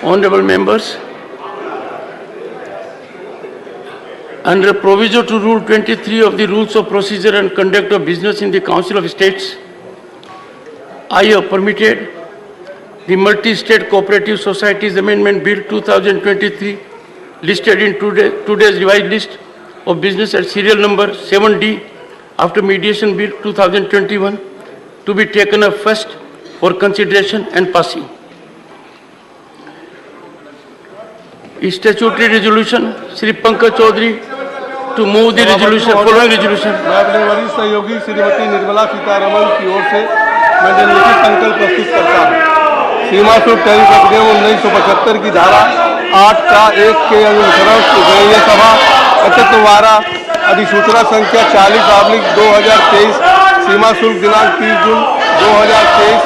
Honorable members, under proviso to Rule 23 of the Rules of Procedure and Conduct of Business in the Council of States, I have permitted the Multi-State Cooperative Societies Amendment Bill 2023 listed in today's revised list of business at serial number 7D after mediation bill 2021 to be taken up first for consideration and passing. Statutory resolution, Shri Pankaj Chaudhary to move the resolution, following resolution. मैं अपने वरिष्ठ सहयोगी श्रीमती निर्मला सीतारमण की ओर से मैं निम्नलिखित संकल्प प्रस्तुत करता हूँ। सीमा शुल्क टैरिफ अधिनियम 1975 की धारा 8 का 1 के अनुसरण गणनीय सभा एकत्ववारा अधिसूचना संख्या 40/2023 सीमा शुल्क दिनांक 30 जून 2023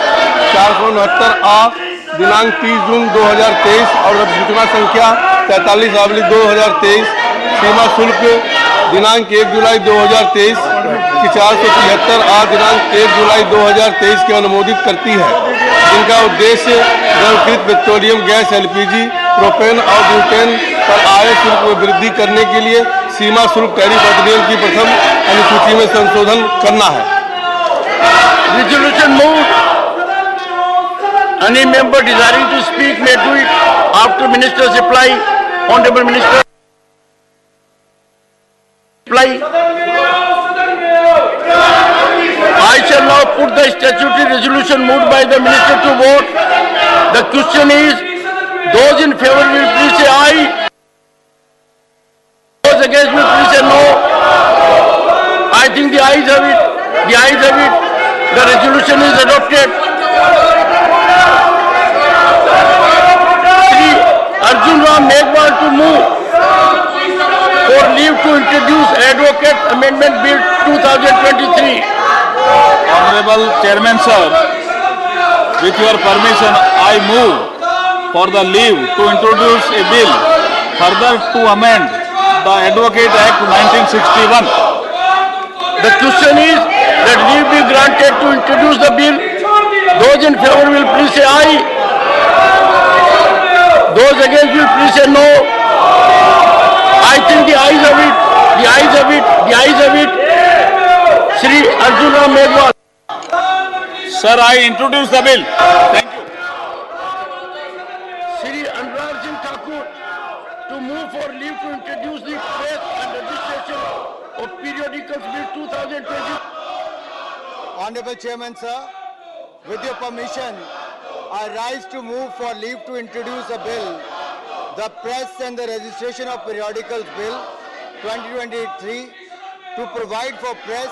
469 आ दिनांक 30 जून 2023 और अधिसूचना संख्या 43/2023 सीमा शुल्क दिनांक 1 जुलाई 2023 की 473 आ दिनांक 1 जुलाई 2023 के अनुमोदित करती है, जिनका उद्देश्य द्रवीकृत पेट्रोलियम गैस LPG, प्रोपेन और ब्यूटेन पर आयात शुल्क में वृद्धि करने के लिए सीमा शुल्क टैरिफ अधिनियम की प्रथम अनुसूची में संशोधन करना है। Resolution moved. Any member desiring to speak may do it after Minister's reply. Honorable Minister. Reply. I shall now put the statutory resolution moved by the Minister to vote. The question is, those in favor will please say aye. Those against will please say no. I think the ayes have it. The ayes have it. The resolution is adopted. Shri Arjun Ram Meghwal to move for leave to introduce Advocate Amendment Bill 2023. Honorable Chairman Sir, with your permission, I move for the leave to introduce a bill further to amend the Advocate Act 1961. The question is that leave be granted to introduce the bill. Those in favor will please say aye. Those against will please say no. I think the ayes have it. The ayes have it. The ayes have it. Shri Arjun Ram Meghwal. Sir, I introduce the bill. Thank you. Shri Anurag Singh Thakur to move for leave to introduce the press and registration of periodicals bill 2020. Honorable Chairman Sir, with your permission, I rise to move for leave to introduce a bill, the Press and the Registration of Periodicals Bill 2023, to provide for press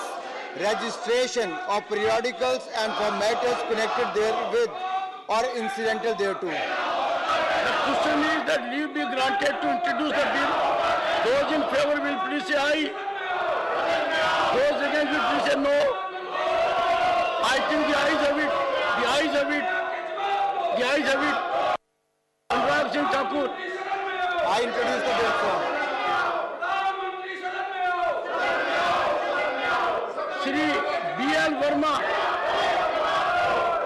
registration of periodicals and for matters connected therewith or incidental thereto. The question is that leave be granted to introduce the bill. Those in favor will please say aye. Those against will please say no. I think the ayes have it. The ayes have it. The ayes have it. Anurag Singh Thakur. I introduce the bill, sir. Shri B.L. Verma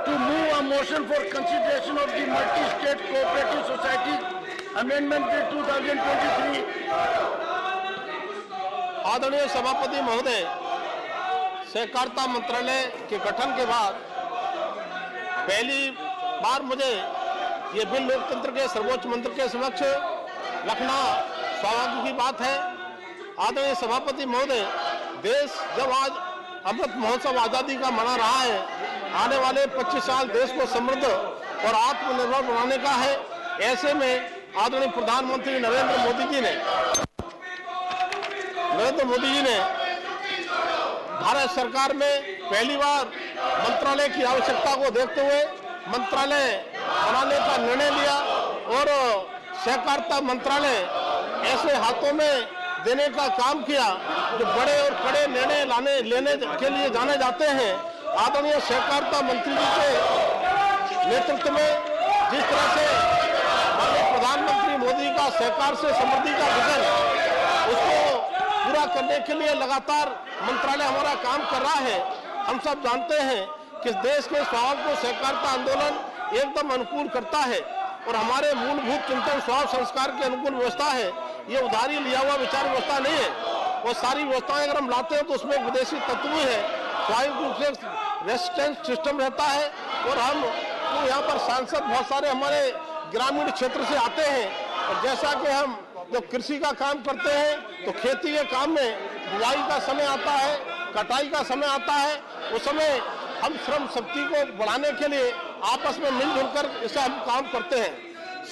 to move a motion for consideration of the Multi-State Cooperative Societies Amendment Bill 2023. आदरणीय सभापति महोदय, सहकारिता मंत्रालय के गठन के बाद पहली बार मुझे ये बिल लोकतंत्र के सर्वोच्च मंत्र के समक्ष रखना सौभाग्य की बात है। आदरणीय सभापति महोदय, देश जब आज अमृत महोत्सव आज़ादी का मना रहा है, आने वाले 25 साल देश को समृद्ध और आत्मनिर्भर बनाने का है। ऐसे में आदरणीय प्रधानमंत्री नरेंद्र मोदी जी ने भारत सरकार में पहली बार मंत्रालय की आवश्यकता को देखते हुए मंत्रालय बनाने का निर्णय लिया और सहकारिता मंत्रालय ऐसे हाथों में देने का काम किया जो बड़े और कड़े निर्णय लेने के लिए जाने जाते हैं। आदरणीय सहकारिता मंत्री जी के नेतृत्व में जिस तरह से माननीय प्रधानमंत्री मोदी का सहकार से समृद्धि का विजन उसको पूरा करने के लिए लगातार मंत्रालय हमारा काम कर रहा है। हम सब जानते हैं कि देश के स्वास्थ्य को सहकारिता आंदोलन एकदम अनुकूल करता है। और हमारे मूलभूत चिंतन स्वभाव संस्कार के अनुकूल व्यवस्था है। ये उधारी लिया हुआ विचार व्यवस्था नहीं है। वो सारी व्यवस्थाएं अगर हम लाते हैं तो उसमें विदेशी तत्व है, स्वाभाविक रूप से रेजिस्टेंस सिस्टम रहता है। और हम तो यहाँ पर सांसद बहुत सारे हमारे ग्रामीण क्षेत्र से आते हैं, और जैसा कि हम जब कृषि का काम करते हैं तो खेती के काम में बुआई का समय आता है, कटाई का समय आता है, उस समय हम श्रम शक्ति को बढ़ाने के लिए आपस में मिलजुल कर इसे हम काम करते हैं।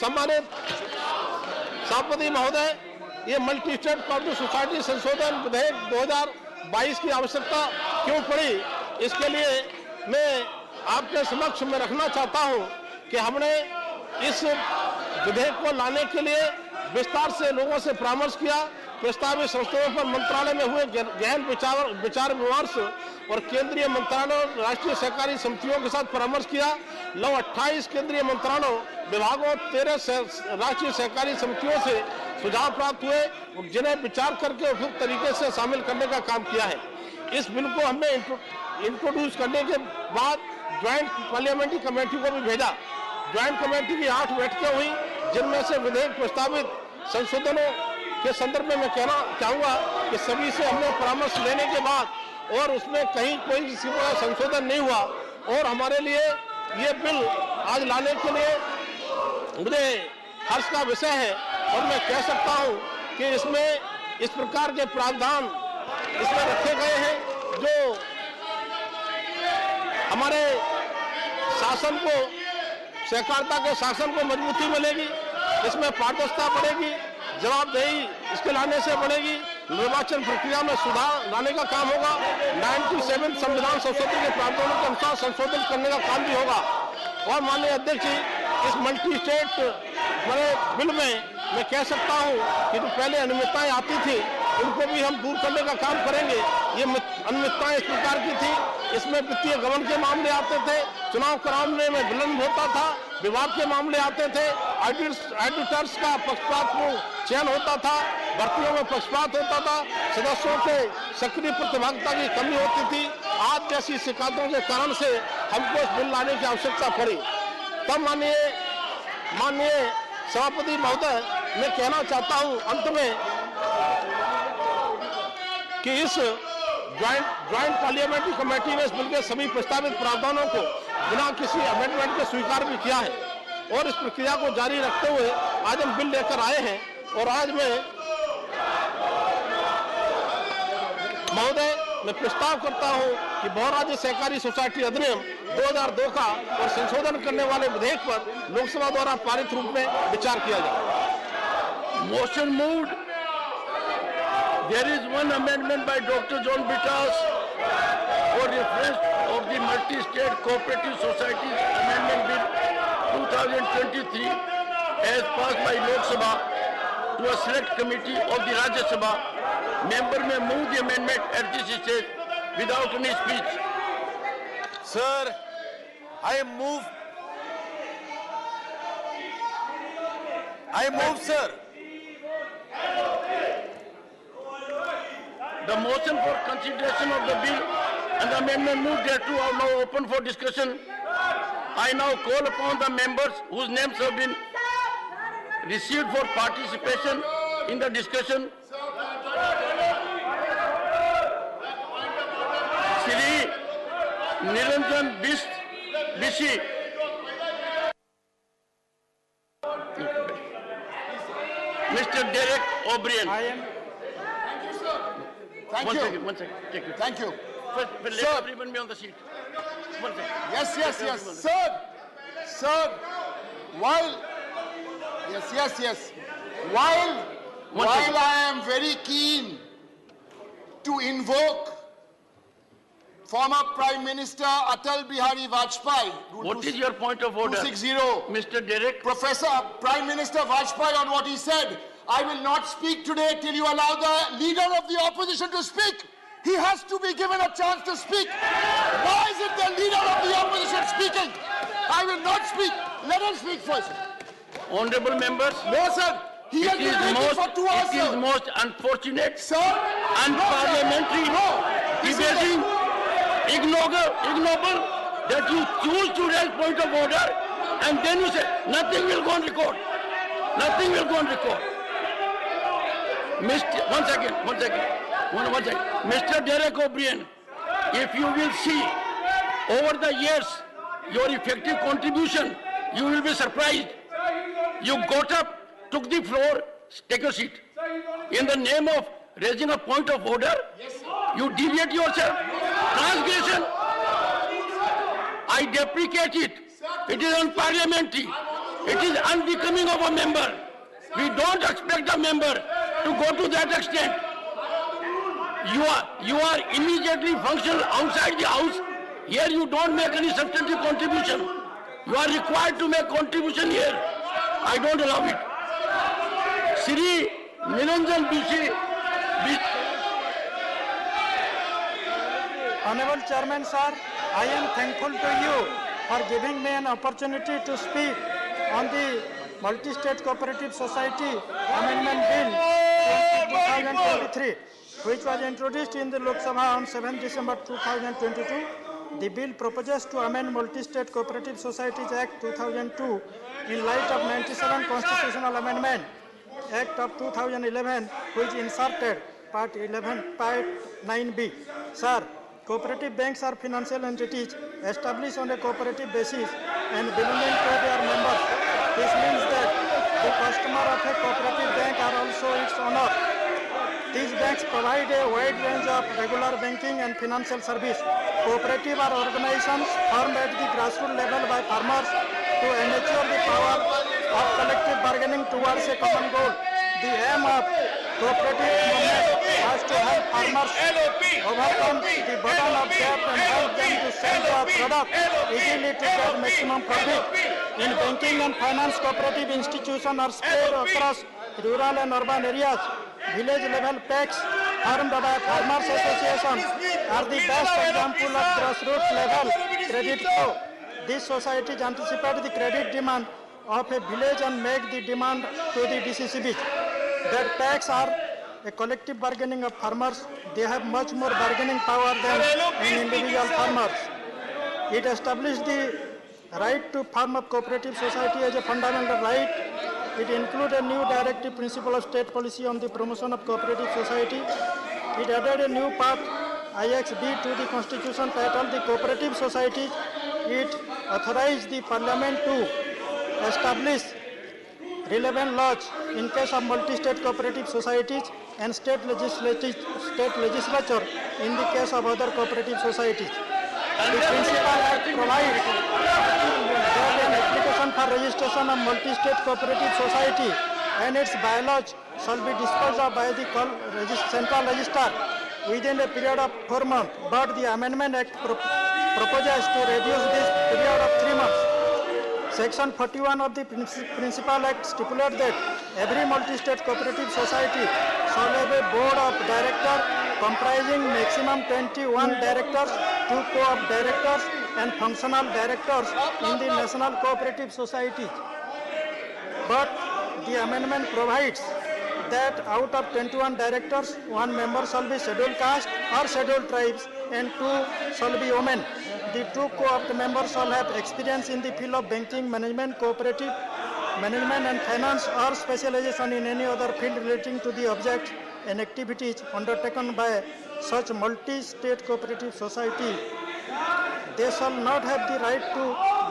सम्मानित सभापति महोदय, ये मल्टी स्टेट कोऑपरेटिव सोसाइटी संशोधन विधेयक 2022 की आवश्यकता क्यों पड़ी, इसके लिए मैं आपके समक्ष में रखना चाहता हूं कि हमने इस विधेयक को लाने के लिए विस्तार से लोगों से परामर्श किया। प्रस्तावित संशोधन पर मंत्रालय में हुए गहन विचार विमर्श और केंद्रीय मंत्रालयों, राष्ट्रीय सहकारी समितियों के साथ परामर्श किया। 28 केंद्रीय मंत्रालयों, विभागों, 13 राष्ट्रीय सहकारी समितियों से सुझाव प्राप्त हुए, जिन्हें विचार करके उपयुक्त तरीके से शामिल करने का काम किया है। इस बिल को हमने इंट्रोड्यूस करने के बाद ज्वाइंट पार्लियामेंट्री कमेटी को भी भेजा। ज्वाइंट कमेटी की 8 बैठकें हुई, जिनमें से विधेयक प्रस्तावित संशोधनों के संदर्भ में मैं कहना चाहूंगा कि सभी से हमने परामर्श लेने के बाद और उसमें कहीं कोई किसी का संशोधन नहीं हुआ, और हमारे लिए ये बिल आज लाने के लिए मुझे हर्ष का विषय है। और मैं कह सकता हूं कि इसमें इस प्रकार के प्रावधान इसमें रखे गए हैं जो हमारे शासन को, सहकारिता के शासन को मजबूती मिलेगी, इसमें पारदर्शिता बढ़ेगी, जवाबदेही इसके लाने से बढ़ेगी, निर्वाचन प्रक्रिया में सुधार लाने का काम होगा, 97 संविधान संशोधन के प्रावधानों के अनुसार संशोधन करने का काम भी होगा। और माननीय अध्यक्ष जी, इस मल्टी स्टेट बड़े बिल में मैं कह सकता हूं कि जो पहले अनियमितताएं आती थी उनको भी हम दूर करने का काम करेंगे। ये अनियमितताएं इस प्रकार की थी, इसमें वित्तीय गबन के मामले आते थे, चुनाव कराने में विलंब होता था, विवाद के मामले आते थे, ऑडिटर्स का पक्षपातपूर्ण चयन होता था, भर्तियों में पक्षपात होता था, सदस्यों के सक्रिय प्रतिभागिता की कमी होती थी। आज जैसी शिकायतों के कारण से हमको इस बिल लाने की आवश्यकता पड़ी। तब माननीय सभापति महोदय, मैं कहना चाहता हूं अंत में कि इस ज्वाइंट पार्लियामेंट्री कमेटी ने इस बिल के सभी प्रस्तावित प्रावधानों को बिना किसी अमेंडमेंट के स्वीकार भी किया है, और इस प्रक्रिया को जारी रखते हुए आज हम बिल लेकर आए हैं। और आज मैं प्रस्ताव करता हूं कि बहुराज्य सहकारी सोसाइटी अधिनियम 2002 का और संशोधन करने वाले विधेयक पर लोकसभा द्वारा पारित रूप में विचार किया जाए। Motion moved. There is one amendment by Dr. John Bittas for reference of the Multi-State Cooperative Societies Amendment Bill 2023 as passed by Lok Sabha to a select committee of the Rajya Sabha. Member may move the amendment at this stage without any speech. Sir, I move, sir. The motion for consideration of the bill and the amendment moved thereto are now open for discussion. I now call upon the members whose names have been received for participation in the discussion. Shri Niranjan Bishi. Mr. Derek O'Brien. Thank One you. second, take it. Thank you. First, let Sir. everyone be on the seat. One second. Yes. Sir, while, yes. While I am very keen to invoke former Prime Minister Atal Bihari Vajpayee, What is your point of order? 260, Mr. Derek? Professor Prime Minister Vajpayee, on what he said, I will not speak today till you allow the leader of the opposition to speak. He has to be given a chance to speak. Why is it the leader of the opposition speaking? I will not speak. Let him speak first. Honorable members? No, sir. He has been waiting for 2 hours, It is sir. most unfortunate, Sir? unparliamentary, No. This is debating, ignoble that you choose to raise point of order and then you say nothing will go on record. Nothing will go on record. One second. Mr. Derek O'Brien, if you will see over the years your effective contribution, you will be surprised. You got up, took the floor, take a seat. In the name of raising a point of order, you deviate yourself. Transgression. I deprecate it. It is unparliamentary. It is unbecoming of a member. We don't expect a member to go to that extent. You are immediately functional outside the house. Here you don't make any substantive contribution. You are required to make contribution here. I don't allow it. Sri Niranjan BC. Honorable Chairman, sir, I am thankful to you for giving me an opportunity to speak on the Multi-State Cooperative Society Amendment Bill 2023, which was introduced in the Lok Sabha on 7 December 2022. The bill proposes to amend Multi-State Cooperative Societies Act 2002 in light of 97 Constitutional Amendment Act of 2011, which inserted Part 9B. Sir, cooperative banks are financial entities established on a cooperative basis and belonging to their members. This means that the customer of a cooperative bank are also its owner. These banks provide a wide range of regular banking and financial service. Cooperative are organizations formed at the grassroots level by farmers to ensure the power of collective bargaining towards a common goal. The aim of cooperative movement was to help farmers overcome the burden of debt and help them to sell their product easily to get maximum profit. In banking and finance, cooperative institutions are spread across rural and urban areas. Village level packs formed by farmers associations are the best example of grassroots level credit flow. These societies anticipate the credit demand of a village and make the demand to the DCCBs. That packs are a collective bargaining of farmers. They have much more bargaining power than an individual farmers. It established the right to form of cooperative society as a fundamental right. It included a new directive principle of state policy on the promotion of cooperative society. It added a new part IXB to the constitution titled the Cooperative Society. It authorized the parliament to establish relevant laws in case of multi-state cooperative societies and state legislature in the case of other cooperative societies. The Principal Act provides that an application for registration of multi-state cooperative society and its bylaws shall be disposed of by the central register within a period of 4 months, but the Amendment Act proposes to reduce this period of 3 months. Section 41 of the Principal Act stipulates that every multi-state cooperative society shall have a board of directors comprising maximum 21 directors, 2 co-op directors and functional directors in the national cooperative society. But the amendment provides that out of 21 directors, 1 member shall be scheduled caste or scheduled tribes and 2 shall be women. The 2 co-op members shall have experience in the field of banking, management, cooperative, management and finance or specialization in any other field relating to the objects and activities undertaken by such multi-state cooperative society. They shall not have the right to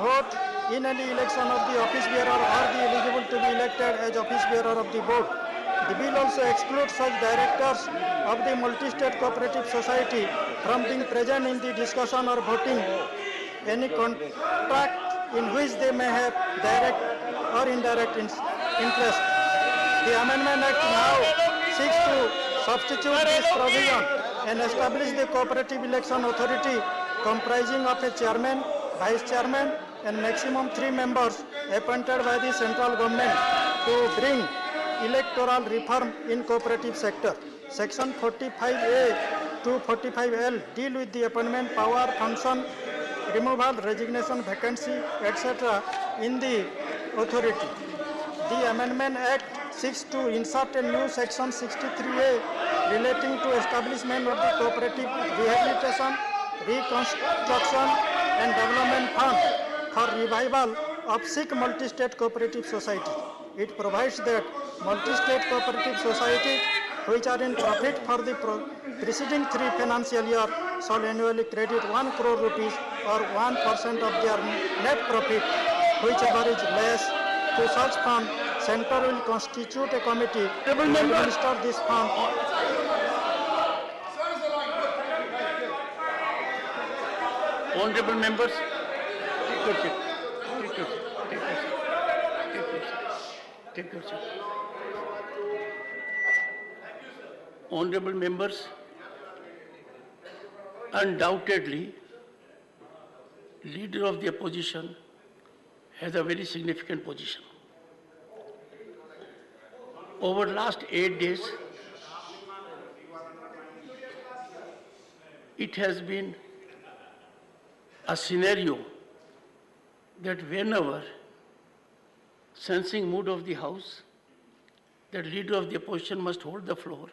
vote in any election of the office bearer or be eligible to be elected as office bearer of the board. The bill also excludes such directors of the multi-state cooperative society from being present in the discussion or voting any contract in which they may have direct or indirect interest. The Amendment Act now seeks to substitute this provision and establish the Cooperative Election Authority comprising of a chairman, vice chairman and maximum 3 members appointed by the central government to bring electoral reform in cooperative sector. Section 45A to 45L deal with the appointment, power, function, removal, resignation, vacancy, etc. in the authority. The Amendment Act seeks to insert a new section 63A relating to establishment of the Cooperative Rehabilitation, Reconstruction and Development Fund for revival of Sikh Multi-State Cooperative Society. It provides that multi-state cooperative societies which are in profit for the preceding 3 financial year shall annually credit 1 crore rupees or 1% of their net profit, whichever is less, to such fund. Center will constitute a committee to administer this fund. Honorable members, take your seat. Take your seat. Take your seat. Take your seat. Honorable members, undoubtedly, leader of the opposition has a very significant position. Over last 8 days, it has been a scenario that whenever sensing mood of the House, that leader of the opposition must hold the floor,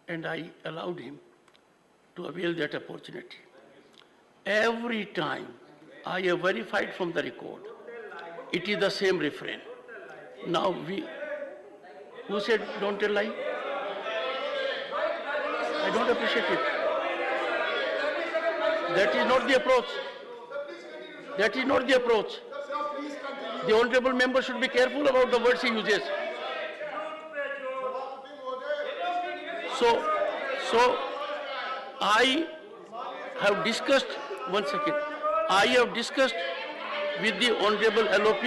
and I allowed him to avail that opportunity. Every time I have verified from the record, it is the same refrain. Now who said don't tell lie? I don't appreciate it. That is not the approach. That is not the approach. The honorable member should be careful about the words he uses. So I have discussed, one second, I have discussed with the honorable LOP,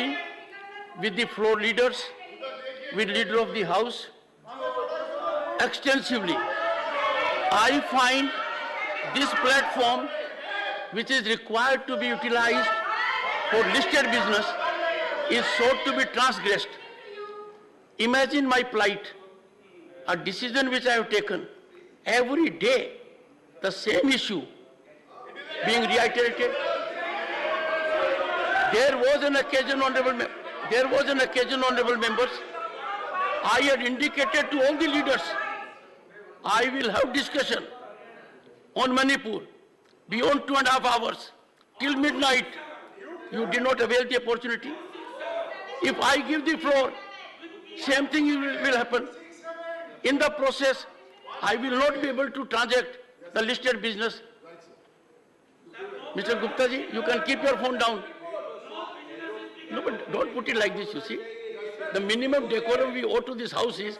with the floor leaders, with leader of the House, extensively. I find this platform, which is required to be utilized for listed business, is sought to be transgressed. Imagine my plight, a decision which I have taken, every day the same issue being reiterated. There was an occasion, honorable members, I had indicated to all the leaders, I will have discussion on Manipur beyond 2.5 hours, till midnight. You did not avail the opportunity. If I give the floor, same thing will happen. In the process, I will not be able to transact the listed business. Mr. Gupta ji, you can keep your phone down. No, but don't put it like this, you see. The minimum decorum we owe to this House is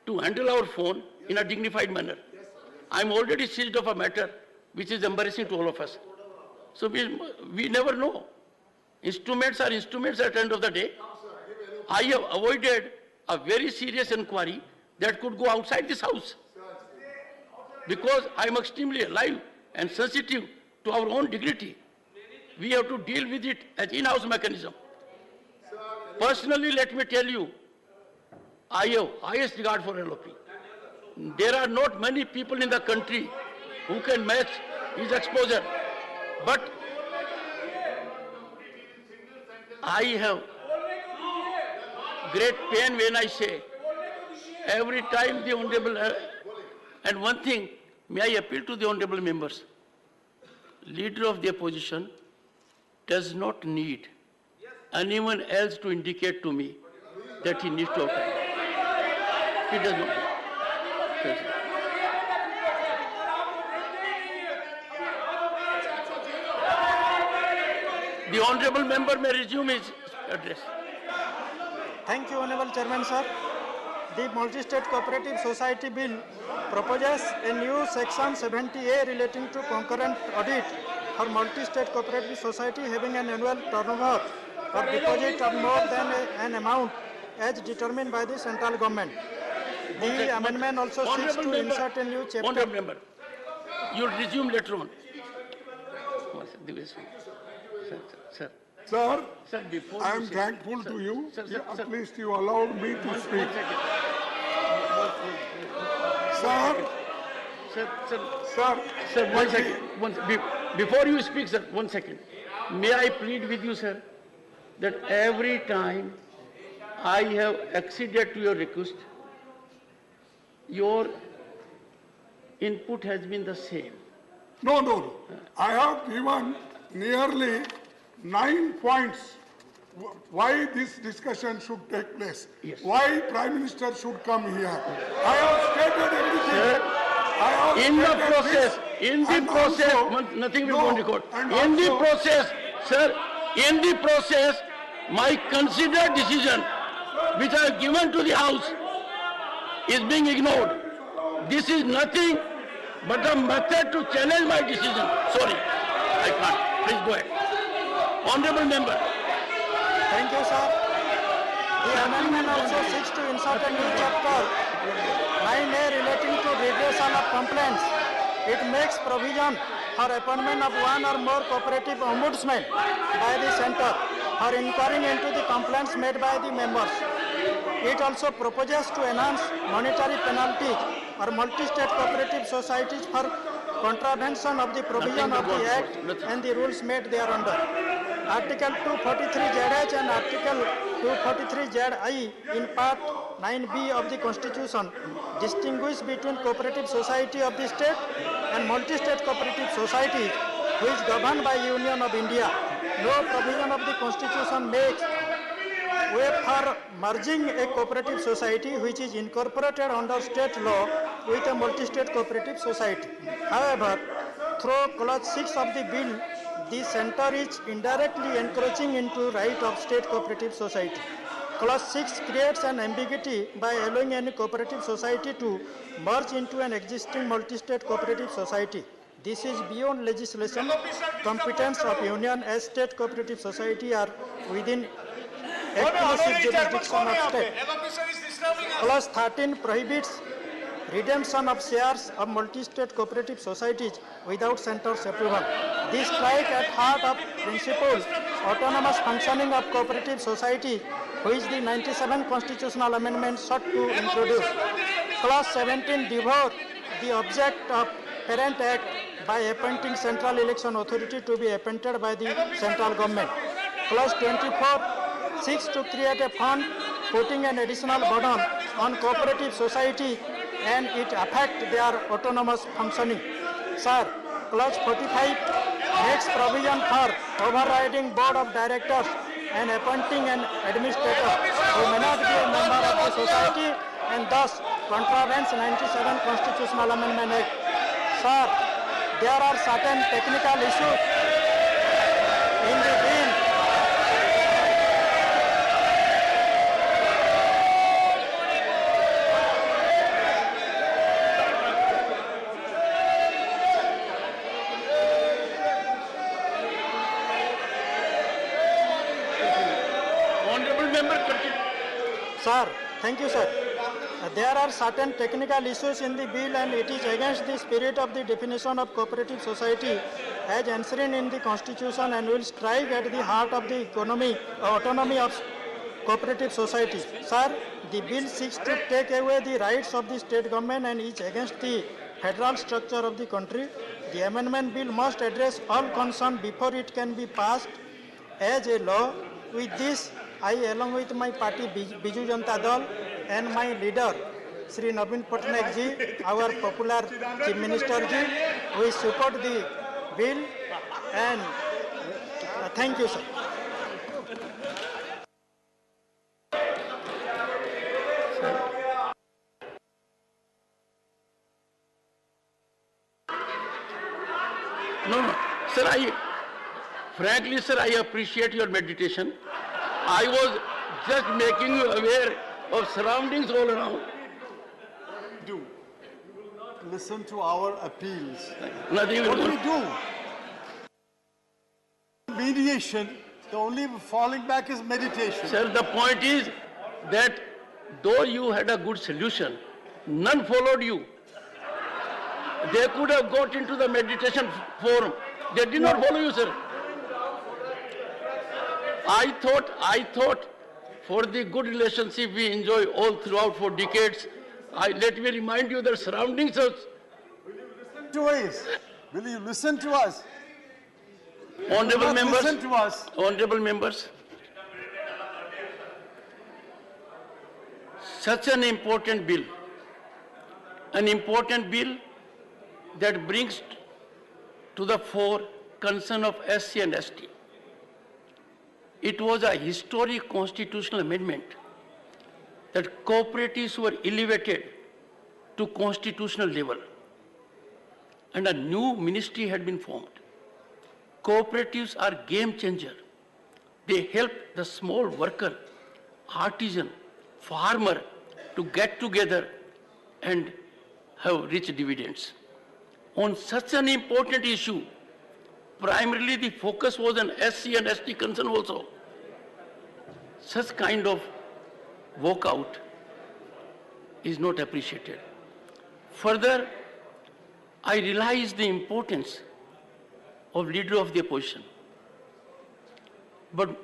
to handle our phone in a dignified manner. I am already seized of a matter which is embarrassing to all of us. So we never know. Instruments are instruments at the end of the day. I have avoided a very serious inquiry that could go outside this House, because I am extremely alive and sensitive to our own dignity. We have to deal with it as in-house mechanism. Personally, let me tell you, I have highest regard for LOP. There are not many people in the country who can match his exposure. But I have great pain when I say, every time the honorable, and one thing, may I appeal to the honorable members, leader of the opposition does not need anyone else to indicate to me that he needs to occupy. He does not. The honorable member may resume his address. Thank you, Honorable Chairman, sir. The Multi-State Cooperative Society Bill proposes a new Section 70A relating to concurrent audit for multi-state cooperative society having an annual turnover or deposit of more than an amount as determined by the central government. The amendment also seeks to insert a new chapter. Honorable member, you'll resume later on. Sir. Sir, Sir, before I you am say- thankful to you. Sir, At least you allowed me to One speak. second. Sir, Sir, one second. Before you speak, sir, 1 second. May I plead with you, sir, that every time I have acceded to your request, your input has been the same. no. I have given nearly 9 points why this discussion should take place. Yes. Why Prime Minister should come here. I have stated everything. Sir, I have in the stated process, this, in the and process, also- nothing will No, go on record. and In the also- process, sir, in the process, my considered decision, which I have given to the House, is being ignored. This is nothing but a method to challenge my decision. Sorry, I can't. Please go ahead. Honorable member. Thank you, sir. The amendment also seeks to insert a new chapter 9A relating to redressal of complaints. It makes provision for appointment of one or more cooperative ombudsmen by the centre for inquiring into the complaints made by the members. It also proposes to enhance monetary penalties or multi-state cooperative societies for contravention of the provision of the Act and the rules made thereunder. Article 243ZH and Article 243ZI in Part 9B of the Constitution distinguish between cooperative society of the state and multi-state cooperative society which is governed by Union of India. No provision of the Constitution makes way for merging a cooperative society which is incorporated under state law with a multi-state cooperative society. However, through clause 6 of the bill, the centre is indirectly encroaching into right of state cooperative society. Clause 6 creates an ambiguity by allowing any cooperative society to merge into an existing multi-state cooperative society. This is beyond legislation competence of union as state cooperative society are within exclusive jurisdiction of state. Clause 13 prohibits redemption of shares of multi-state cooperative societies without centre's approval. This strikes at heart of principle autonomous functioning of cooperative society, which the 97 constitutional amendment sought to introduce. Clause 17 devours the object of Parent Act by appointing Central Election Authority to be appointed by the central government. Clause 24 seeks to create a fund putting an additional burden on cooperative society and it affects their autonomous functioning. Sir, Clause 45 makes provision for overriding board of directors and appointing an administrator who may not be a member of the society and thus contravenes 97 Constitutional Amendment Act. Sir, there are certain technical issues in the bill. Honorable member, continue. Sir, thank you, sir. There are certain technical issues in the bill and it is against the spirit of the definition of cooperative society as enshrined in the Constitution and will strike at the heart of the autonomy of cooperative society. Sir, the bill seeks to take away the rights of the state government and is against the federal structure of the country. The amendment bill must address all concerns before it can be passed as a law. With this, I, along with my party Biju Janata Dal and my leader, Sri Naveen Patnaik ji, our popular Chief Minister ji, we support the bill and thank you, sir. No, sir, frankly, sir, I appreciate your meditation. I was just making you aware of surroundings all around. Do listen to our appeals. Nothing will What do go. we do? Mediation, the only falling back is meditation. Sir, the point is that though you had a good solution, none followed you. They could have got into the meditation forum. They did not follow you, sir. I thought for the good relationship we enjoy all throughout for decades, let me remind you that surroundings are... To us. Will you listen to us? Honorable Not members, listen to us. honorable members, such an important bill that brings to the fore concern of SC and ST, It was a historic constitutional amendment that cooperatives were elevated to constitutional level and a new ministry had been formed. Cooperatives are game changer. They help the small worker, artisan, farmer to get together and have rich dividends. On such an important issue, primarily the focus was on SC and ST concern also. Such kind of walkout is not appreciated. Further, I realize the importance of leader of the opposition. But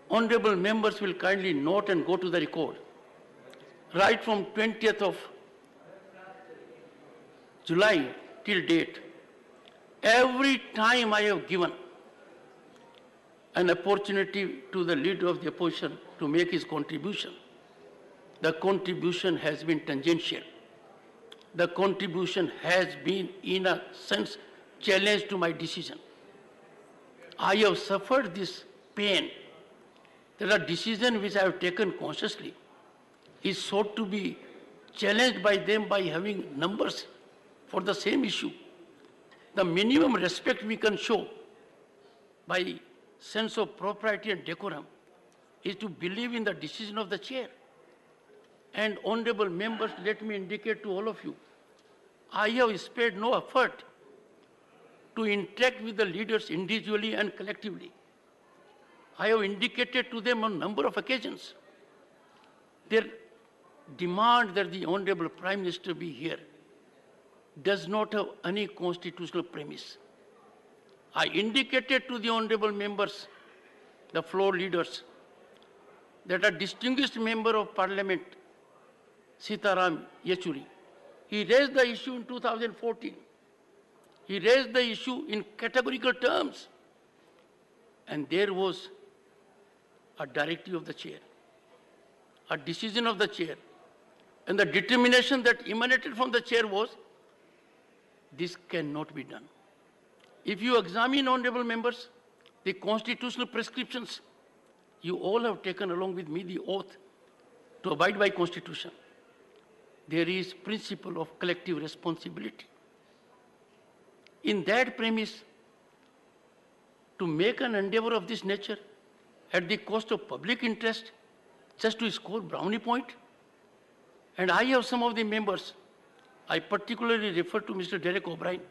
honorable members will kindly note and go to the record. Right from 20th of July till date, every time I have given an opportunity to the leader of the opposition to make his contribution, the contribution has been tangential. The contribution has been, in a sense, challenge to my decision. I have suffered this pain that a decision which I have taken consciously is sought to be challenged by them by having numbers for the same issue. The minimum respect we can show by sense of propriety and decorum is to believe in the decision of the chair. And honorable members, let me indicate to all of you, I have spared no effort to interact with the leaders individually and collectively. I have indicated to them on a number of occasions their demand that the Honorable Prime Minister be here does not have any constitutional premise. I indicated to the honorable members, the floor leaders, that a distinguished member of parliament, Sitaram Yechuri, he raised the issue in 2014. He raised the issue in categorical terms. And there was a directive of the chair, a decision of the chair. And the determination that emanated from the chair was, this cannot be done. If you examine, honorable members, the constitutional prescriptions, you all have taken along with me the oath to abide by Constitution. There is principle of collective responsibility. In that premise, to make an endeavor of this nature at the cost of public interest, just to score brownie point, and I have some of the members, I particularly refer to Mr. Derek O'Brien.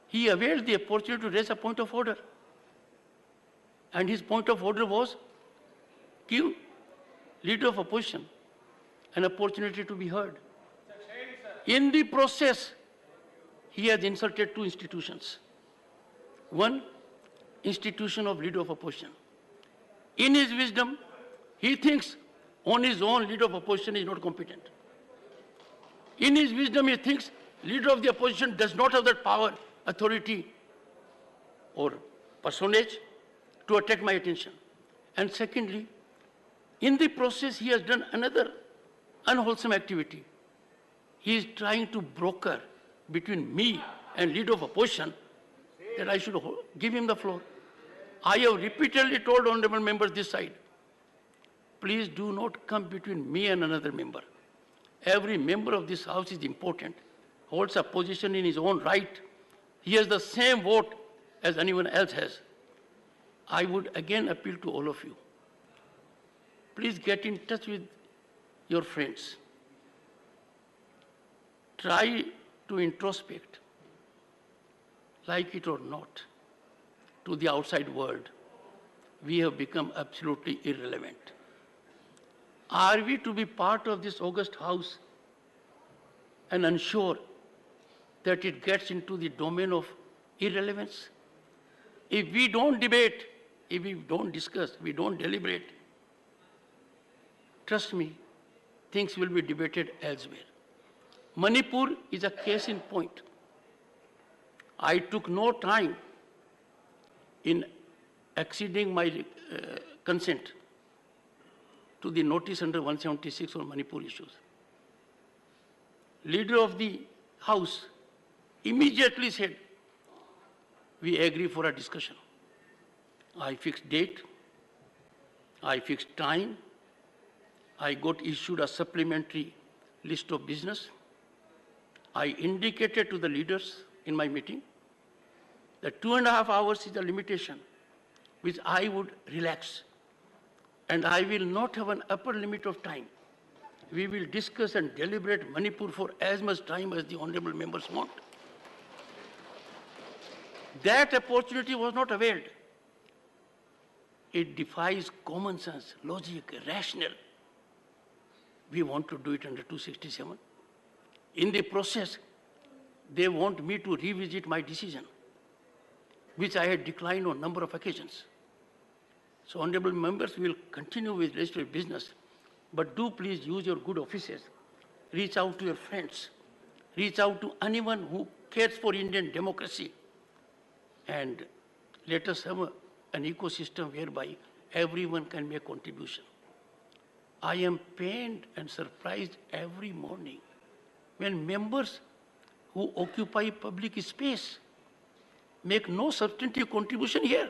He availed the opportunity to raise a point of order. And his point of order was, give leader of opposition an opportunity to be heard. In the process, he has insulted two institutions. One, institution of leader of opposition. In his wisdom, he thinks on his own leader of opposition is not competent. In his wisdom, he thinks leader of the opposition does not have that power, authority, or personage to attract my attention. And secondly, in the process, he has done another unwholesome activity. He is trying to broker between me and leader of opposition that I should give him the floor. I have repeatedly told honorable members this side, please do not come between me and another member. Every member of this house is important, holds a position in his own right. He has the same vote as anyone else has. I would again appeal to all of you. Please get in touch with your friends. Try to introspect, like it or not, to the outside world. We have become absolutely irrelevant. Are we to be part of this august house and ensure that it gets into the domain of irrelevance? If we don't debate, if we don't discuss, we don't deliberate, trust me, things will be debated elsewhere. Manipur is a case in point. I took no time in exceeding my consent to the notice under 176 on Manipur issues. Leader of the House immediately said, we agree for a discussion. I fixed date, I fixed time, I got issued a supplementary list of business. I indicated to the leaders in my meeting that 2.5 hours is the limitation which I would relax, and I will not have an upper limit of time. We will discuss and deliberate Manipur for as much time as the honorable members want. That opportunity was not availed. It defies common sense, logic, rational. We want to do it under 267. In the process, they want me to revisit my decision, which I had declined on a number of occasions. So, honorable members, will continue with legislative business, but do please use your good offices. Reach out to your friends. Reach out to anyone who cares for Indian democracy. And let us have an ecosystem whereby everyone can make contribution. I am pained and surprised every morning when members who occupy public space make no substantive contribution here.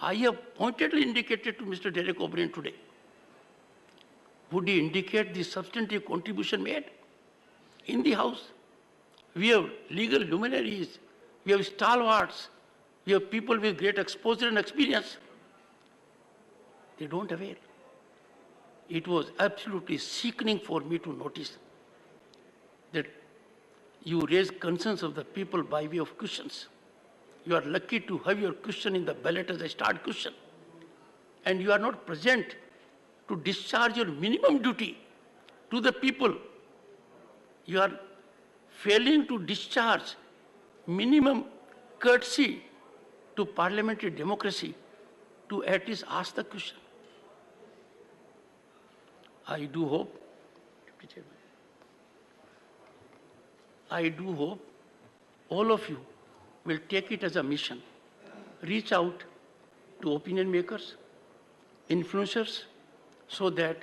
I have pointedly indicated to Mr. Derek O'Brien today. Would he indicate the substantive contribution made in the House? We have legal luminaries, we have stalwarts, we have people with great exposure and experience. They don't avail. It was absolutely sickening for me to notice that you raise concerns of the people by way of questions. You are lucky to have your question in the ballot as a start question. And you are not present to discharge your minimum duty to the people. You are failing to discharge minimum courtesy to parliamentary democracy to at least ask the question. I do hope, all of you will take it as a mission. Reach out to opinion makers, influencers, so that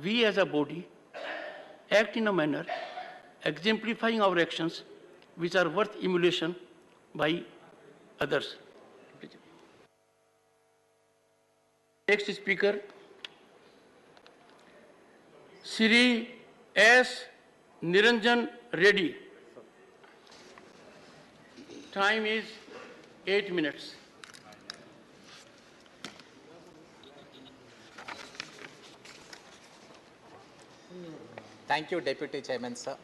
we as a body act in a manner exemplifying our actions which are worth emulation by others. Next speaker, Sri S. Niranjan Reddy. Time is 8 minutes. Thank you, Deputy Chairman, sir.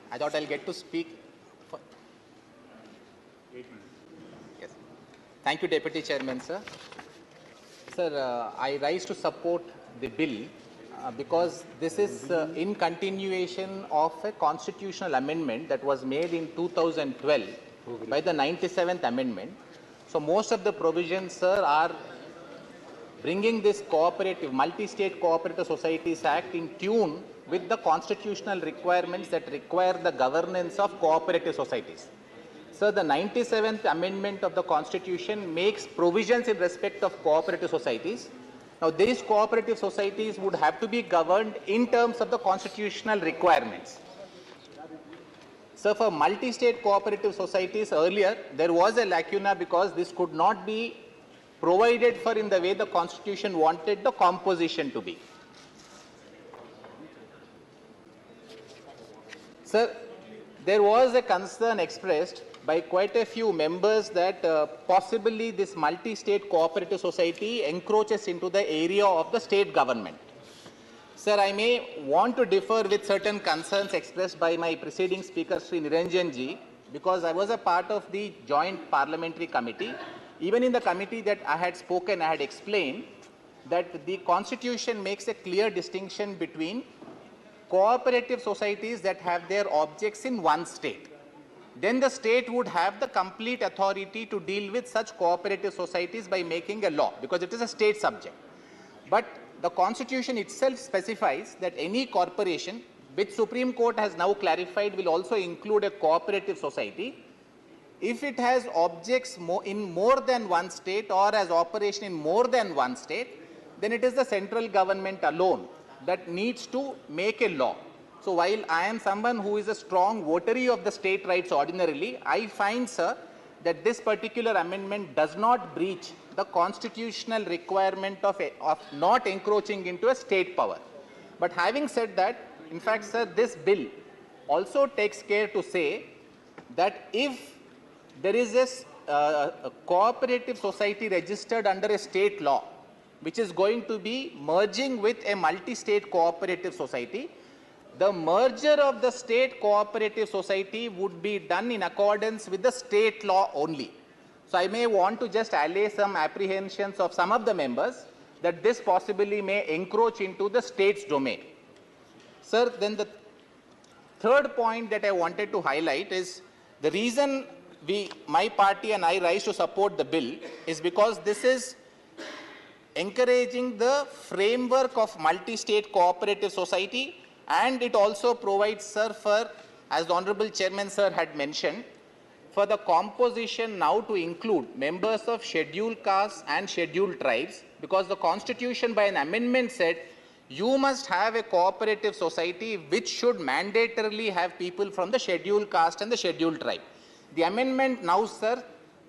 I thought I'll get to speak for 8 minutes. Yes. Thank you, Deputy Chairman, sir. Sir, I rise to support the bill because this is in continuation of a constitutional amendment that was made in 2012 by the 97th Amendment. So most of the provisions, sir, are bringing this cooperative, multi-state cooperative societies act in tune with the constitutional requirements that require the governance of cooperative societies. So the 97th Amendment of the Constitution makes provisions in respect of cooperative societies. Now these cooperative societies would have to be governed in terms of the constitutional requirements. So for multi-state cooperative societies earlier, there was a lacuna because this could not be provided for in the way the Constitution wanted the composition to be. Sir, there was a concern expressed by quite a few members that possibly this multi-state cooperative society encroaches into the area of the state government. Sir, I may want to differ with certain concerns expressed by my preceding speaker, Sri Niranjan ji, because I was a part of the joint parliamentary committee. Even in the committee that I had spoken, I had explained that the Constitution makes a clear distinction between cooperative societies that have their objects in one state. Then the state would have the complete authority to deal with such cooperative societies by making a law, because it is a state subject. But the Constitution itself specifies that any corporation, which Supreme Court has now clarified will also include a cooperative society, if it has objects in more than one state or has operation in more than one state, then it is the central government alone that needs to make a law. So while I am someone who is a strong votary of the state rights ordinarily, I find, sir, that this particular amendment does not breach the constitutional requirement of not encroaching into a state power. But having said that, in fact, sir, this bill also takes care to say that if there is a cooperative society registered under a state law, which is going to be merging with a multi-state cooperative society, the merger of the state cooperative society would be done in accordance with the state law only. So I may want to just allay some apprehensions of some of the members that this possibly may encroach into the state's domain. Sir, then the third point that I wanted to highlight is the reason my party and I rise to support the bill is because this is encouraging the framework of multi-state cooperative society, and it also provides, sir, for, as the Honorable Chairman, sir, had mentioned, for the composition now to include members of scheduled castes and scheduled tribes, because the Constitution by an amendment said you must have a cooperative society which should mandatorily have people from the scheduled caste and the scheduled tribe. The amendment now, sir,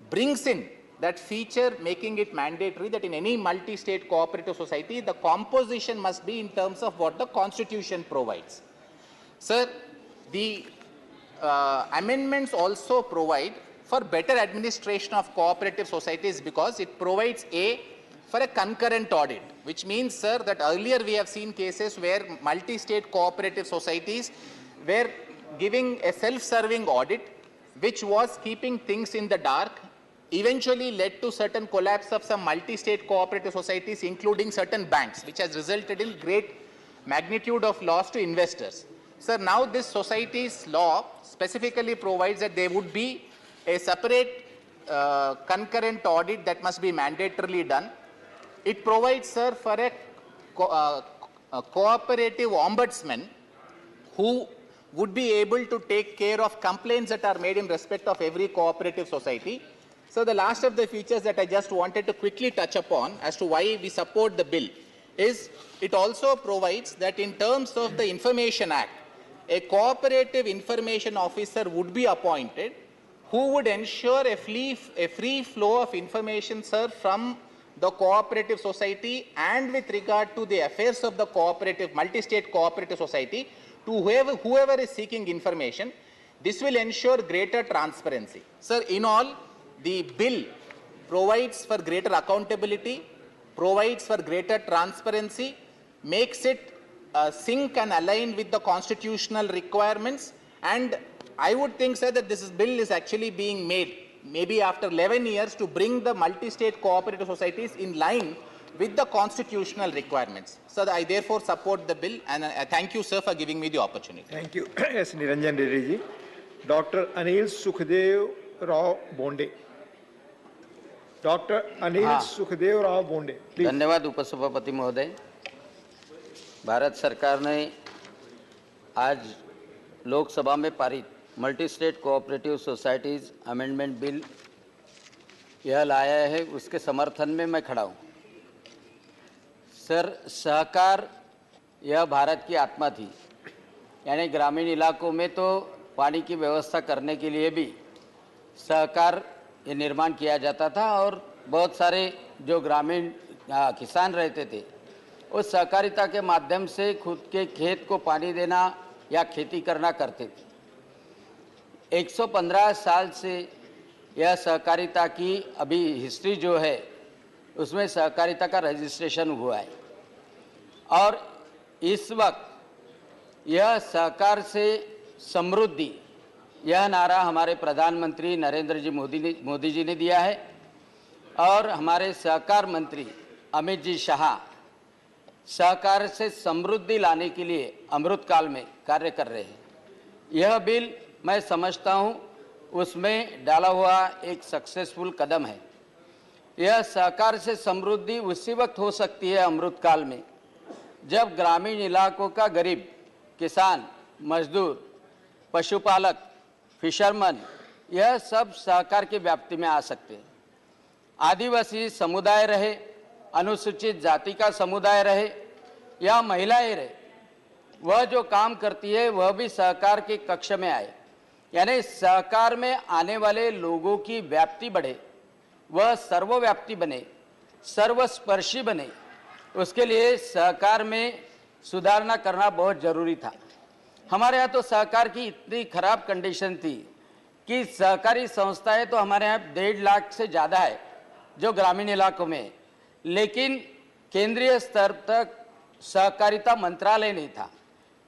brings in that feature, making it mandatory that in any multi-state cooperative society, the composition must be in terms of what the Constitution provides. Sir, the amendments also provide for better administration of cooperative societies because it provides for a concurrent audit, which means, sir, that earlier we have seen cases where multi-state cooperative societies were giving a self-serving audit, which was keeping things in the dark, eventually led to certain collapse of some multi-state cooperative societies, including certain banks, which has resulted in great magnitude of loss to investors. Sir, now this society's law specifically provides that there would be a separate concurrent audit that must be mandatorily done. It provides, sir, for a cooperative ombudsman who would be able to take care of complaints that are made in respect of every cooperative society. So the last of the features that I just wanted to quickly touch upon as to why we support the bill is it also provides that in terms of the Information Act, a cooperative information officer would be appointed who would ensure a free flow of information, sir, from the cooperative society and with regard to the affairs of the cooperative, multi-state cooperative society to whoever is seeking information. This will ensure greater transparency. Sir, in all, the bill provides for greater accountability, provides for greater transparency, makes it sync and align with the constitutional requirements, and I would think, sir, that this bill is actually being made maybe after 11 years to bring the multi-state cooperative societies in line with the constitutional requirements. So I therefore support the bill, and I thank you, sir, for giving me the opportunity. Thank you. Yes, Niranjan Reddy ji. Dr. Anil Sukhdev Rao Bonde. Dr. Anil Sukhdev Rao Bonde. Please. धन्यवाद उपसभापति महोदय। भारत सरकार ने आज लोकसभा में पारित multi state cooperative societies amendment bill यह लाया है, उसके समर्थन में मैं खड़ा हूँ। सर, सहकार यह भारत की आत्मा थी, यानी ग्रामीण इलाकों में तो पानी की व्यवस्था करने के लिए भी सहकार ये निर्माण किया जाता था और बहुत सारे जो ग्रामीण किसान रहते थे उस सहकारिता के माध्यम से खुद के खेत को पानी देना या खेती करना करते थे। 115 साल से यह सहकारिता की अभी हिस्ट्री जो है उसमें सहकारिता का रजिस्ट्रेशन हुआ है और इस वक्त यह सहकार से समृद्धि यह नारा हमारे प्रधानमंत्री नरेंद्र जी मोदी जी ने दिया है और हमारे सहकार मंत्री अमित जी शाह सहकार से समृद्धि लाने के लिए अमृत काल में कार्य कर रहे हैं। यह बिल मैं समझता हूँ उसमें डाला हुआ एक सक्सेसफुल कदम है। यह सहकार से समृद्धि उसी वक्त हो सकती है अमृत काल में जब ग्रामीण इलाकों का गरीब किसान, मजदूर, पशुपालक, फिशरमैन यह सब सहकार की व्याप्ति में आ सकते हैं। आदिवासी समुदाय रहे, अनुसूचित जाति का समुदाय रहे या महिलाएं रहे, वह जो काम करती है वह भी सहकार के कक्ष में आए यानी सहकार में आने वाले लोगों की व्याप्ति बढ़े, वह सर्वव्याप्ति बने, सर्वस्पर्शी बने, उसके लिए सहकार में सुधारना करना बहुत जरूरी था। हमारे यहाँ तो सहकार की इतनी खराब कंडीशन थी कि सहकारी संस्थाएं तो हमारे यहाँ 1.5 लाख से ज़्यादा है जो ग्रामीण इलाकों में, लेकिन केंद्रीय स्तर तक सहकारिता मंत्रालय नहीं था।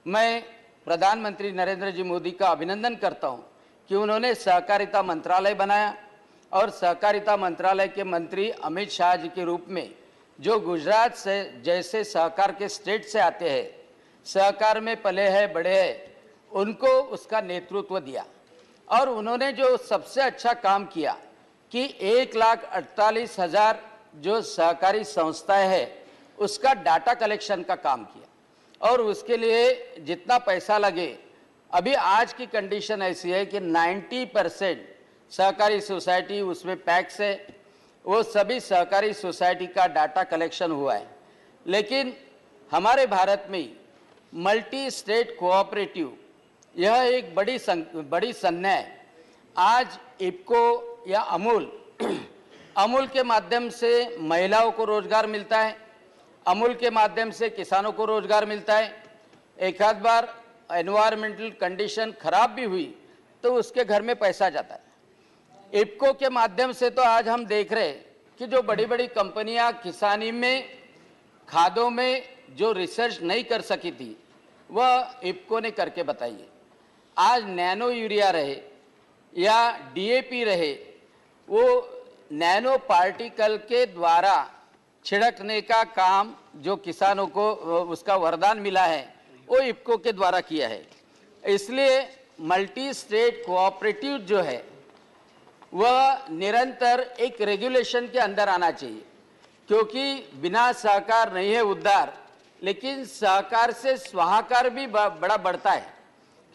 मैं प्रधानमंत्री नरेंद्र जी मोदी का अभिनंदन करता हूं कि उन्होंने सहकारिता मंत्रालय बनाया और सहकारिता मंत्रालय के मंत्री अमित शाह जी के रूप में जो गुजरात से जैसे सहकार के स्टेट से आते हैं, सहकार में पले हैं बड़े हैं, उनको उसका नेतृत्व दिया। और उन्होंने जो सबसे अच्छा काम किया कि 1,48,000 जो सहकारी संस्थाएं हैं उसका डाटा कलेक्शन का काम किया और उसके लिए जितना पैसा लगे, अभी आज की कंडीशन ऐसी है कि 90% सहकारी सोसाइटी उसमें पैक्स है, वो सभी सहकारी सोसाइटी का डाटा कलेक्शन हुआ है। लेकिन हमारे भारत में मल्टी स्टेट कोऑपरेटिव यह एक बड़ी संज्ञा है। आज इफ्को या अमूल अमूल के माध्यम से महिलाओं को रोजगार मिलता है, अमूल के माध्यम से किसानों को रोजगार मिलता है। एक आध बार एनवायरमेंटल कंडीशन खराब भी हुई तो उसके घर में पैसा जाता है। इफ्को के माध्यम से तो आज हम देख रहे हैं कि जो बड़ी बड़ी कंपनियां किसानी में, खादों में जो रिसर्च नहीं कर सकी थी वह इफ्को ने करके बताई है। आज नैनो यूरिया रहे या डीएपी रहे, वो नैनो पार्टिकल के द्वारा छिड़कने का काम जो किसानों को उसका वरदान मिला है वो इफ्को के द्वारा किया है। इसलिए मल्टी स्टेट कोऑपरेटिव जो है वह निरंतर एक रेगुलेशन के अंदर आना चाहिए, क्योंकि बिना सहकार नहीं है उद्धार, लेकिन सहकार से स्वाहाकार भी बड़ा बढ़ता है।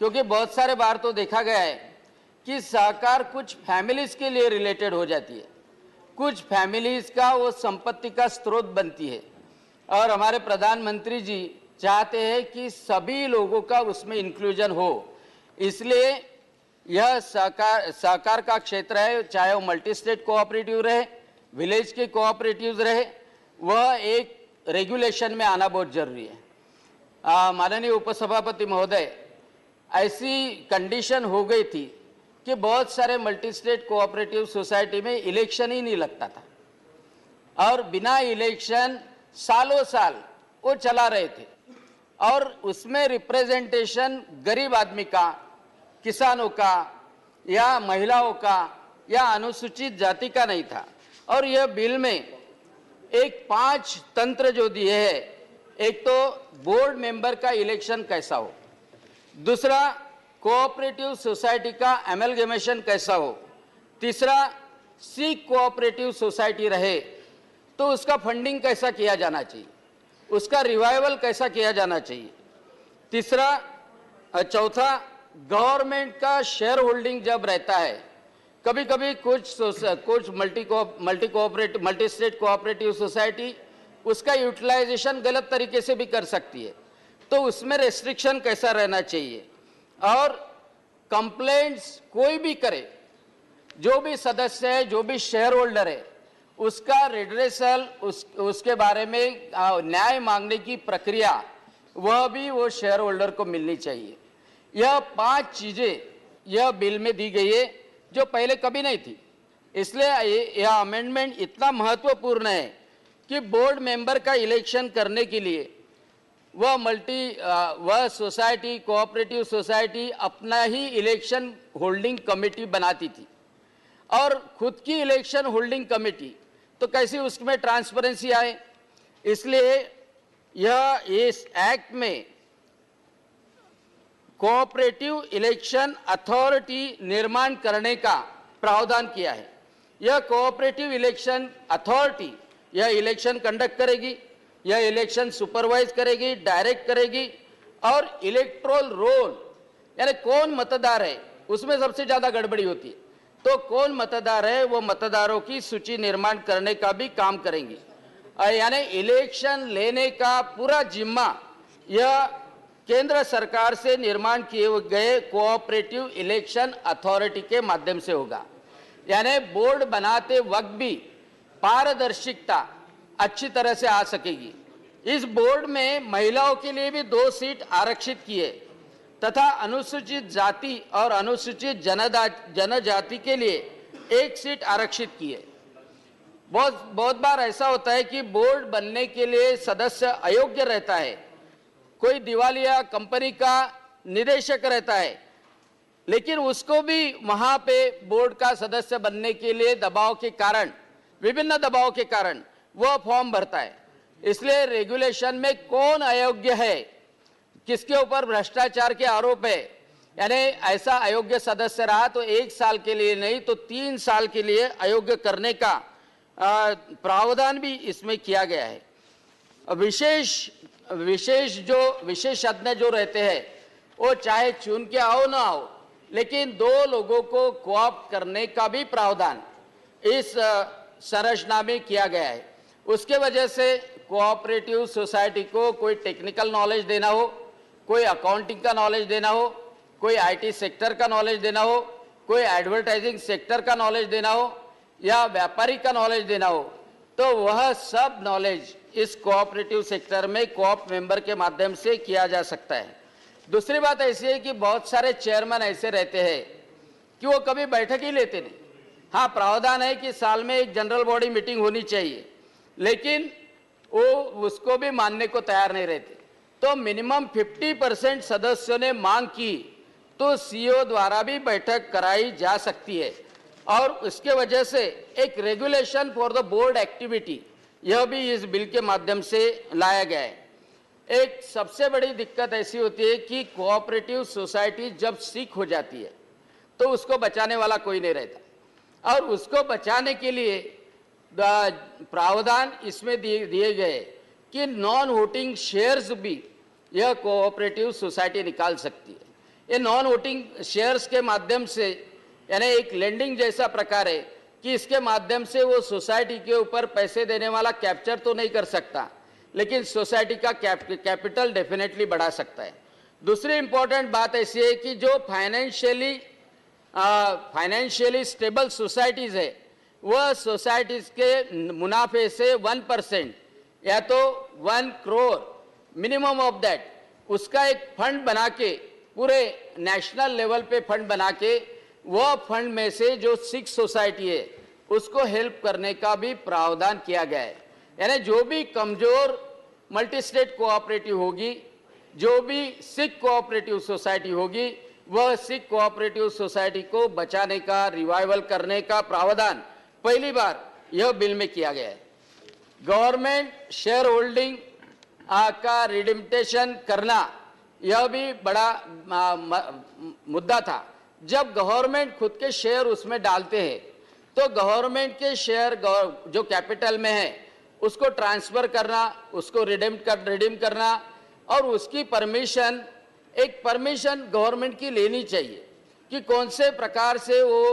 क्योंकि बहुत सारे बार तो देखा गया है कि सहकार कुछ फैमिलीज के लिए रिलेटेड हो जाती है, कुछ फैमिलीज का वो संपत्ति का स्रोत बनती है और हमारे प्रधानमंत्री जी चाहते हैं कि सभी लोगों का उसमें इंक्लूजन हो। इसलिए यह सहकार का क्षेत्र है, चाहे वो मल्टी स्टेट कोऑपरेटिव रहे, विलेज के कोऑपरेटिव रहे, वह एक रेगुलेशन में आना बहुत जरूरी है। माननीय उपसभापति महोदय, ऐसी कंडीशन हो गई थी कि बहुत सारे मल्टी स्टेट कोऑपरेटिव सोसाइटी में इलेक्शन ही नहीं लगता था और बिना इलेक्शन सालों साल वो चला रहे थे और उसमें रिप्रेजेंटेशन गरीब आदमी का, किसानों का या महिलाओं का या अनुसूचित जाति का नहीं था। और यह बिल में एक 5 तंत्र जो दिए हैं, एक तो बोर्ड मेंबर का इलेक्शन कैसा हो, दूसरा कोऑपरेटिव सोसाइटी का एमलगमेशन कैसा हो, तीसरा सीख कोऑपरेटिव सोसाइटी रहे तो उसका फंडिंग कैसा किया जाना चाहिए, उसका रिवाइवल कैसा किया जाना चाहिए, चौथा गवर्नमेंट का शेयर होल्डिंग जब रहता है, कभी कभी कुछ मल्टी स्टेट कोऑपरेटिव सोसाइटी उसका यूटिलाइजेशन गलत तरीके से भी कर सकती है, तो उसमें रेस्ट्रिक्शन कैसा रहना चाहिए। और कंप्लेंट्स कोई भी करे, जो भी सदस्य है, जो भी शेयर होल्डर है, उसका रिड्रेसल, उसके बारे में न्याय मांगने की प्रक्रिया वह भी वो शेयर होल्डर को मिलनी चाहिए। यह 5 चीजें यह बिल में दी गई है जो पहले कभी नहीं थी। इसलिए यह अमेंडमेंट इतना महत्वपूर्ण है कि बोर्ड मेंबर का इलेक्शन करने के लिए वह सोसाइटी, कोऑपरेटिव सोसाइटी अपना ही इलेक्शन होल्डिंग कमेटी बनाती थी और खुद की इलेक्शन होल्डिंग कमेटी, तो कैसे उसमें ट्रांसपेरेंसी आए। इसलिए यह इस एक्ट में कोऑपरेटिव इलेक्शन अथॉरिटी निर्माण करने का प्रावधान किया है। यह कोऑपरेटिव इलेक्शन अथॉरिटी यह इलेक्शन कंडक्ट करेगी, यह इलेक्शन सुपरवाइज करेगी, डायरेक्ट करेगी और इलेक्टोरल रोल यानी कौन मतदार है उसमें सबसे ज्यादा गड़बड़ी होती है, तो कौन मतदार है वो मतदारों की सूची निर्माण करने का भी काम करेंगी। यानी इलेक्शन लेने का पूरा जिम्मा यह केंद्र सरकार से निर्माण किए गए कोऑपरेटिव इलेक्शन अथॉरिटी के माध्यम से होगा। यानी बोर्ड बनाते वक्त भी पारदर्शिता अच्छी तरह से आ सकेगी। इस बोर्ड में महिलाओं के लिए भी 2 सीट आरक्षित किए तथा अनुसूचित जाति और अनुसूचित जनजाति के लिए 1 सीट आरक्षित किए। बहुत बार ऐसा होता है कि बोर्ड बनने के लिए सदस्य अयोग्य रहता है, कोई दिवालिया कंपनी का निदेशक रहता है, लेकिन उसको भी वहां पे बोर्ड का सदस्य बनने के लिए दबाव के कारण, विभिन्न दबाव के कारण वह फॉर्म भरता है। इसलिए रेगुलेशन में कौन अयोग्य है, किसके ऊपर भ्रष्टाचार के आरोप है, यानी ऐसा अयोग्य सदस्य रहा तो 1 साल के लिए नहीं तो 3 साल के लिए अयोग्य करने का प्रावधान भी इसमें किया गया है। विशेषज्ञ जो रहते हैं वो चाहे चुन के आओ ना आओ, लेकिन 2 लोगों को कोऑप्ट करने का भी प्रावधान इस संरचना में किया गया है। उसके वजह से कोऑपरेटिव सोसाइटी को कोई टेक्निकल नॉलेज देना हो, कोई अकाउंटिंग का नॉलेज देना हो, कोई आईटी सेक्टर का नॉलेज देना हो, कोई एडवर्टाइजिंग सेक्टर का नॉलेज देना हो या व्यापारी का नॉलेज देना हो, तो वह सब नॉलेज इस कोऑपरेटिव सेक्टर में कोऑप मेंबर के माध्यम से किया जा सकता है। दूसरी बात ऐसी है कि बहुत सारे चेयरमैन ऐसे रहते हैं कि वो कभी बैठक ही लेते नहीं। हाँ, प्रावधान है कि साल में एक जनरल बॉडी मीटिंग होनी चाहिए, लेकिन वो उसको भी मानने को तैयार नहीं रहते। तो मिनिमम 50% सदस्यों ने मांग की तो सीईओ द्वारा भी बैठक कराई जा सकती है और उसके वजह से एक regulation for the board activity यह भी इस बिल के माध्यम से लाया गया है। एक सबसे बड़ी दिक्कत ऐसी होती है कि कोऑपरेटिव सोसाइटी जब सिक हो जाती है तो उसको बचाने वाला कोई नहीं रहता और उसको बचाने के लिए प्रावधान इसमें दिए गए कि नॉन वोटिंग शेयर्स भी यह कोऑपरेटिव सोसाइटी निकाल सकती है। ये नॉन वोटिंग शेयर्स के माध्यम से यानी एक लेंडिंग जैसा प्रकार है कि इसके माध्यम से वो सोसाइटी के ऊपर पैसे देने वाला कैप्चर तो नहीं कर सकता, लेकिन सोसाइटी का कैपिटल डेफिनेटली बढ़ा सकता है। दूसरी इंपॉर्टेंट बात ऐसी है कि जो फाइनेंशियली स्टेबल सोसाइटीज है वह सोसाइटीज के मुनाफे से 1% या तो 1 करोड़ मिनिमम ऑफ दैट उसका एक फंड बना के पूरे नेशनल लेवल पे फंड बना के वह फंड में से जो 6 सोसाइटी है उसको हेल्प करने का भी प्रावधान किया गया है। यानी जो भी कमजोर मल्टी स्टेट कोऑपरेटिव होगी, जो भी सिक कोऑपरेटिव सोसाइटी होगी, वह सिक कोऑपरेटिव सोसाइटी को बचाने का, रिवाइवल करने का प्रावधान पहली बार यह बिल में किया गया है। गवर्नमेंट शेयर होल्डिंग का रिडिम्टेशन करना यह भी बड़ा मुद्दा था। जब गवर्नमेंट खुद के शेयर उसमें डालते हैं तो गवर्नमेंट के शेयर जो कैपिटल में है उसको ट्रांसफर करना, उसको रिडीम करना और उसकी परमिशन गवर्नमेंट की लेनी चाहिए कि कौन से प्रकार से वो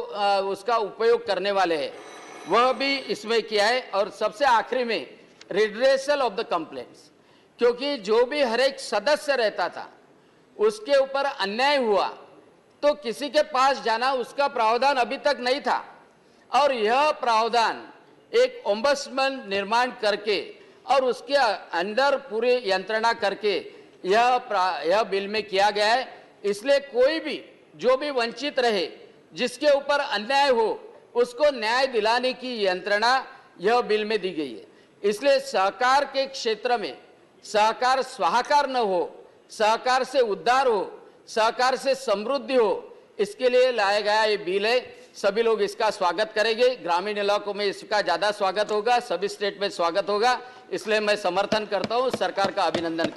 उसका उपयोग करने वाले हैं, वह भी इसमें किया है। और सबसे आखिरी में रिड्रेसल ऑफ द कंप्लेंट्स, क्योंकि जो भी हर एक सदस्य रहता था उसके ऊपर अन्याय हुआ तो किसी के पास जाना उसका प्रावधान अभी तक नहीं था और यह प्रावधान एक ओम्बड्समैन निर्माण करके और उसके अंदर पूरी यंत्रणा करके यह बिल में किया गया है। इसलिए कोई भी जो भी वंचित रहे, जिसके ऊपर अन्याय हो, उसको न्याय दिलाने की यंत्रणा यह बिल में दी गई है। इसलिए सहकार के क्षेत्र में सहकार स्वाहाकार न हो, सहकार से उद्धार हो, सहकार से समृद्धि हो, इसके लिए लाया गया ये बिल है। सभी लोग इसका स्वागत करेंगे। ग्रामीण इलाकों में इसका ज्यादा स्वागत होगा, सभी स्टेट में स्वागत होगा, इसलिए मैं समर्थन करता हूं, सरकार का अभिनंदन करता हूं।